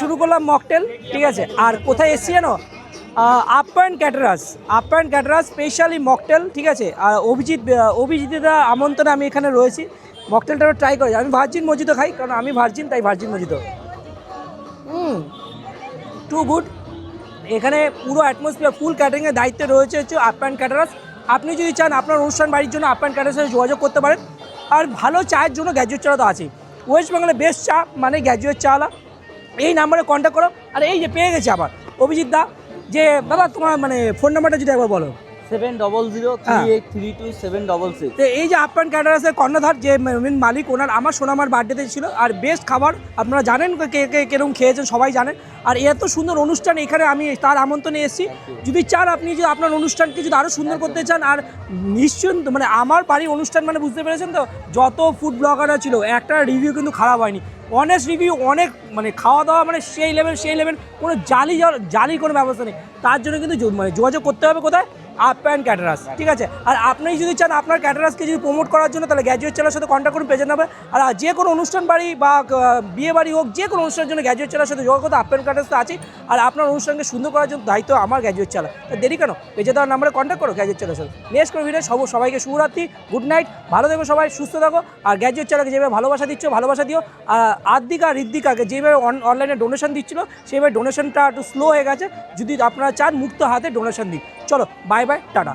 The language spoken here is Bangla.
শুরু করলাম মকটেল, ঠিক আছে। আর কোথায় এসছি জানো? আপ্যায়ন ক্যাটারাস স্পেশালি মকটেল, ঠিক আছে। আর অভিজিৎদা আমন্ত্রণে আমি এখানে রয়েছি, মকটেলটা ট্রাই করি। আমি ভার্জিন মজিতো খাই, কারণ আমি ভার্জিন, তাই ভার্জিন মজিতো। Two good. এখানে পুরো অ্যাটমসফিয়ার ফুল ক্যাটারিংয়ের দায়িত্বে রয়েছে হচ্ছে আপ্যায়ন ক্যাটারাস। আপনি যদি চান আপনার অনুষ্ঠান বাড়ির জন্য আপ্যায়ন ক্যাটারাসের সাথে যোগাযোগ করতে পারেন। আর ভালো চায়ের জন্য গ্র্যাজুয়েট চালা তো আছে। ওয়েস্ট বেঙ্গলের বেস্ট চা মানে গ্র্যাজুয়েট চাওয়ালা। এই নাম্বারে কন্ট্যাক্ট করো। আর এই যে পেয়ে গেছে আবার অভিজিৎ দা, যে দাদা তোমার মানে ফোন নাম্বারটা যদি একবার বলো। 70038766। তো এই যে আপ্যায়ন ক্যাটারাসের কর্ণধার যে মেন মালিক, ওনার আমার সোনামার বার্থডেতে ছিল। আর বেস্ট খাবার আপনারা জানেন কে কে কিরকম খেয়েছেন, সবাই জানেন। আর এত সুন্দর অনুষ্ঠান এখানে আমি তার আমন্ত্রণে এসেছি। যদি চান আপনি যদি আপনার অনুষ্ঠানকে যদি আরও সুন্দর করতে চান, আর নিশ্চয় মানে আমার বাড়ির অনুষ্ঠান মানে বুঝতে পেরেছেন তো, যত ফুড ব্লগাররা ছিল একটা রিভিউ কিন্তু খারাপ হয়নি, অনেস্ট রিভিউ, অনেক মানে খাওয়া দাওয়া মানে সেই লেভেল, কোনো জালি কোনো ব্যবস্থা নেই। তার জন্য কিন্তু মানে যোগাযোগ করতে হবে কোথায়? আপ্যায়ন ক্যাটারাস, ঠিক আছে। আর আপনি যদি চান আপনার ক্যাটারাসকে যদি প্রমোট করার জন্য, তাহলে গ্র্যাজুয়েট চ্যানেলের সাথে কন্ট্যাক্ট করুন, পেয়ে যাবে। আর যে কোনো অনুষ্ঠান বাড়ি বা বিয়ে বাড়ি হোক, যে কোনো অনুষ্ঠানের জন্য গ্র্যাজুয়েট চ্যানেলের সাথে যোগাযোগ করতে আপ্যায়ন ক্যাটারাস তো আছে। আর আপনার অনুষ্ঠানকে সুন্দর করার জন্য দায়িত্ব আমার গ্র্যাজুয়েট চ্যানেল। তো দেরি কেন, পেজে দেওয়ার নাম্বারে কন্ট্যাক্ট করো গ্র্যাজুয়েট চ্যানেলের সাথে। নেক্সট কোনো ভিডিও সবাইকে শুভরাত্রি, গুড নাইট, ভালো থেকো সবাই, সুস্থ থাকো। আর গ্র্যাজুয়েট চ্যানেলকে যেভাবে ভালোবাসা দিচ্ছ, ভালোবাসা দিও। আর আদ্দিকা ঋদ্দিকাকে যেভাবে অনলাইনে ডোনেশন দিচ্ছিল, সেইভাবে ডোনেশনটা একটু স্লো হয়ে গেছে। যদি আপনারা চান মুক্ত হাতে ডোনেশন দিন। চলো বাই বাই, টাটা।